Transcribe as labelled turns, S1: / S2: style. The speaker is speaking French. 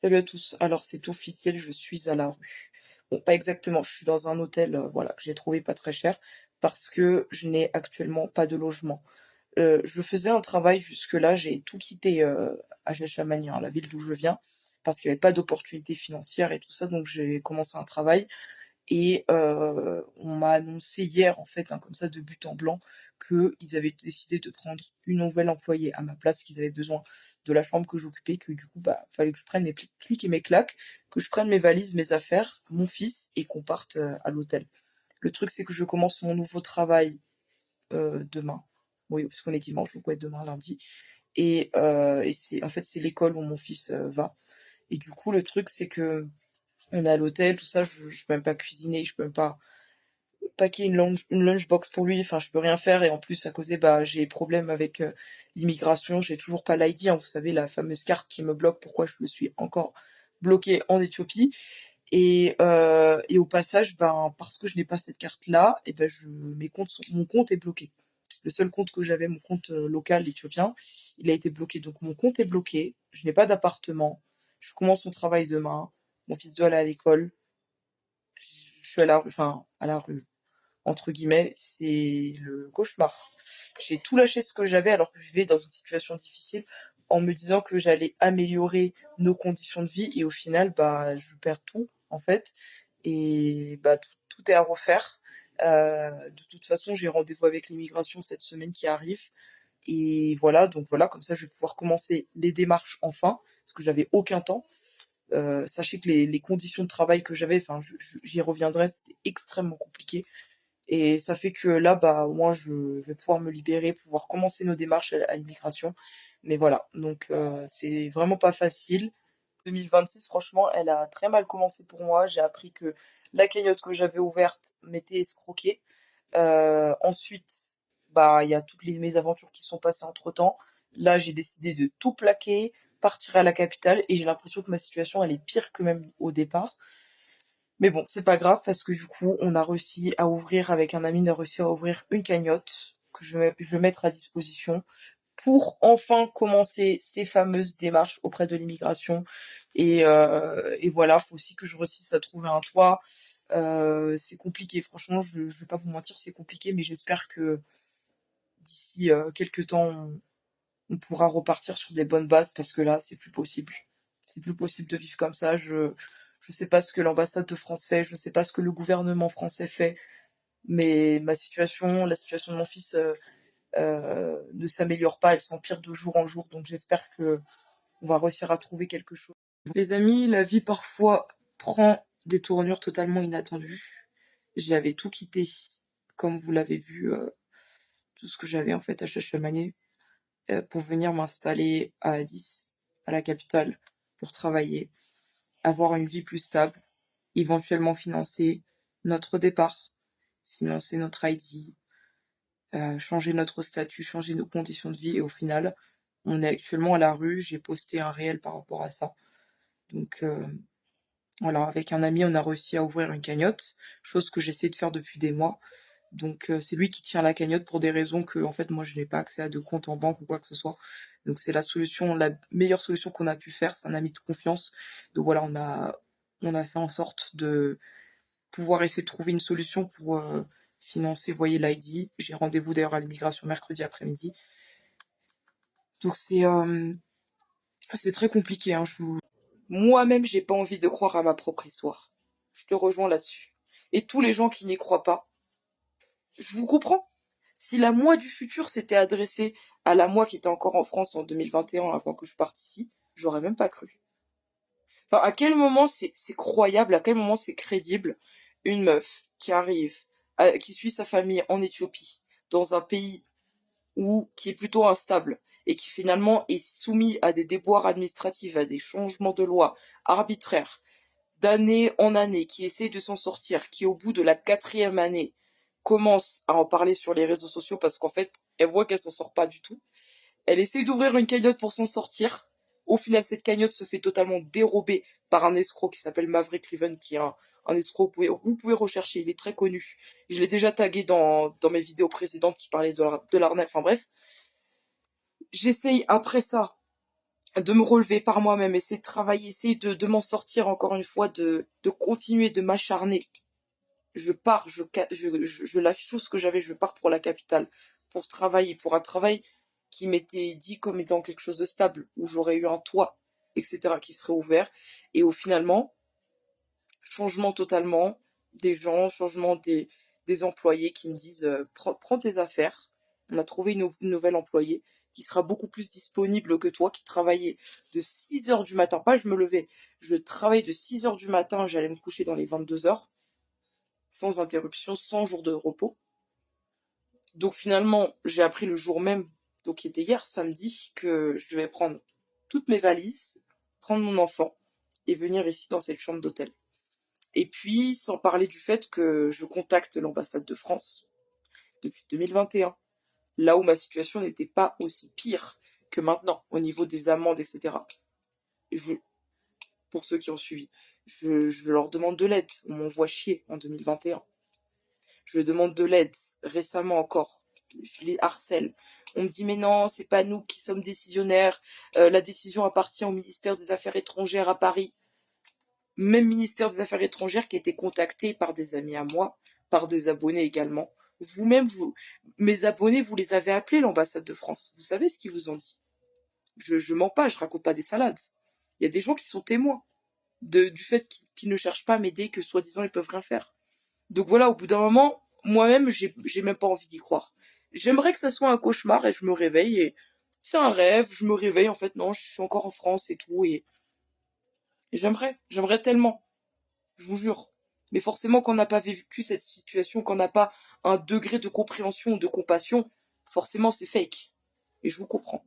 S1: Salut à tous. Alors c'est officiel, je suis à la rue. Bon, pas exactement, je suis dans un hôtel, voilà, que j'ai trouvé pas très cher parce que je n'ai actuellement pas de logement. Je faisais un travail jusque-là, j'ai tout quitté à Chachamagne, hein, la ville d'où je viens, parce qu'il n'y avait pas d'opportunité financière et tout ça, donc j'ai commencé un travail et on m'a annoncé hier, en fait, hein, comme ça, de but en blanc, qu'ils avaient décidé de prendre une nouvelle employée à ma place, qu'ils avaient besoin de la chambre que j'occupais, que du coup, bah, fallait que je prenne mes clics et mes claques, que je prenne mes valises, mes affaires, mon fils, et qu'on parte à l'hôtel. Le truc, c'est que je commence mon nouveau travail demain. Oui, parce qu'on est dimanche, donc ouais, demain, lundi. Et c'est, en fait, c'est l'école où mon fils va. Et du coup, le truc, c'est que on est à l'hôtel, tout ça, je peux même pas cuisiner, je peux même pas paquer une lunchbox pour lui, enfin je peux rien faire et en plus à cause bah j'ai problème avec l'immigration, j'ai toujours pas l'ID, hein, vous savez la fameuse carte qui me bloque, pourquoi je me suis encore bloquée en Éthiopie et au passage ben parce que je n'ai pas cette carte là et ben mon compte est bloqué. Le seul compte que j'avais, mon compte local éthiopien, il a été bloqué, donc mon compte est bloqué, je n'ai pas d'appartement, je commence mon travail demain, mon fils doit aller à l'école, je suis à la rue, enfin à la rue entre guillemets, c'est le cauchemar. J'ai tout lâché ce que j'avais alors que je vivais dans une situation difficile en me disant que j'allais améliorer nos conditions de vie et au final, bah, je perds tout en fait et bah tout est à refaire. De toute façon, j'ai rendez-vous avec l'immigration cette semaine qui arrive et voilà, donc voilà, comme ça je vais pouvoir commencer les démarches enfin parce que j'avais aucun temps. Sachez que les conditions de travail que j'avais, enfin j'y reviendrai, c'était extrêmement compliqué. Et ça fait que là, bah, moi, je vais pouvoir me libérer, pouvoir commencer nos démarches à l'immigration. Mais voilà, donc c'est vraiment pas facile. 2026, franchement, elle a très mal commencé pour moi. J'ai appris que la cagnotte que j'avais ouverte m'était escroquée. Ensuite, bah, il y a toutes les mésaventures qui sont passées entre-temps. Là, j'ai décidé de tout plaquer, partir à la capitale, et j'ai l'impression que ma situation, elle est pire que même au départ. Mais bon, c'est pas grave parce que du coup, on a réussi à ouvrir, avec un ami, on a réussi à ouvrir une cagnotte que je vais mettre à disposition pour enfin commencer ces fameuses démarches auprès de l'immigration. Et voilà, faut aussi que je réussisse à trouver un toit. C'est compliqué, franchement, je vais pas vous mentir, c'est compliqué, mais j'espère que d'ici quelques temps, on pourra repartir sur des bonnes bases parce que là, c'est plus possible. C'est plus possible de vivre comme ça. Je sais pas ce que l'ambassade de France fait, je sais pas ce que le gouvernement français fait, mais ma situation, la situation de mon fils ne s'améliore pas, elle s'empire de jour en jour, donc j'espère que on va réussir à trouver quelque chose. Les amis, la vie parfois prend des tournures totalement inattendues. J'avais tout quitté, comme vous l'avez vu, tout ce que j'avais en fait à Chachamané pour venir m'installer à Addis, à la capitale, pour travailler, avoir une vie plus stable, éventuellement financer notre départ, financer notre ID, changer notre statut, changer nos conditions de vie. Et au final, on est actuellement à la rue. J'ai posté un réel par rapport à ça. Donc voilà, avec un ami, on a réussi à ouvrir une cagnotte, chose que j'essaie de faire depuis des mois. Donc c'est lui qui tient la cagnotte pour des raisons que en fait moi je n'ai pas accès à de compte en banque ou quoi que ce soit. Donc c'est la solution, la meilleure solution qu'on a pu faire, c'est un ami de confiance. Donc voilà, on a fait en sorte de pouvoir essayer de trouver une solution pour financer, voyez l'ID. J'ai rendez-vous d'ailleurs à l'immigration mercredi après-midi. Donc c'est très compliqué, hein. Moi-même j'ai pas envie de croire à ma propre histoire. Je te rejoins là-dessus. Et tous les gens qui n'y croient pas, je vous comprends. Si la moi du futur s'était adressée à la moi qui était encore en France en 2021 avant que je parte ici, j'aurais même pas cru. Enfin, à quel moment c'est croyable, à quel moment c'est crédible une meuf qui arrive, qui suit sa famille en Éthiopie, dans un pays qui est plutôt instable et qui finalement est soumis à des déboires administratifs, à des changements de loi arbitraires, d'année en année, qui essaie de s'en sortir, qui au bout de la quatrième année commence à en parler sur les réseaux sociaux parce qu'en fait, elle voit qu'elle s'en sort pas du tout. Elle essaie d'ouvrir une cagnotte pour s'en sortir. Au final, cette cagnotte se fait totalement dérober par un escroc qui s'appelle Maverick Riven, qui est un escroc. Vous pouvez rechercher, il est très connu. Je l'ai déjà tagué dans mes vidéos précédentes qui parlaient de l'arnaque. Enfin bref. J'essaye après ça de me relever par moi-même, essayer de travailler, essayer de m'en sortir encore une fois, de continuer de m'acharner. Je pars, je lâche tout ce que j'avais, je pars pour la capitale, pour travailler, pour un travail qui m'était dit comme étant quelque chose de stable, où j'aurais eu un toit, etc., qui serait ouvert. Et au finalement, changement totalement des gens, changement des employés qui me disent prends tes affaires, on a trouvé une nouvelle employée qui sera beaucoup plus disponible que toi, qui travaillait de 6 heures du matin, pas je me levais, je travaillais de 6 heures du matin, j'allais me coucher dans les 22 heures, sans interruption, sans jour de repos. Donc finalement, j'ai appris le jour même, donc qui était hier samedi, que je devais prendre toutes mes valises, prendre mon enfant et venir ici dans cette chambre d'hôtel. Et puis, sans parler du fait que je contacte l'ambassade de France depuis 2021, là où ma situation n'était pas aussi pire que maintenant, au niveau des amendes, etc. Je, pour ceux qui ont suivi, je leur demande de l'aide. On m'envoie chier en 2021. Je demande de l'aide récemment encore. Je les harcèle. On me dit mais non, c'est pas nous qui sommes décisionnaires. La décision appartient au ministère des Affaires étrangères à Paris. Même ministère des Affaires étrangères qui a été contacté par des amis à moi, par des abonnés également. Vous-même, mes abonnés, vous les avez appelés l'ambassade de France. Vous savez ce qu'ils vous ont dit. Je mens pas, je raconte pas des salades. Il y a des gens qui sont témoins du fait qu'ils ne cherchent pas à m'aider, que soi-disant ils peuvent rien faire. Donc voilà, au bout d'un moment, moi-même, j'ai même pas envie d'y croire. J'aimerais que ça soit un cauchemar et je me réveille et c'est un rêve, je me réveille, en fait, non, je suis encore en France et tout et j'aimerais tellement, je vous jure. Mais forcément, quand on n'a pas vécu cette situation, quand on n'a pas un degré de compréhension ou de compassion, forcément c'est fake. Et je vous comprends.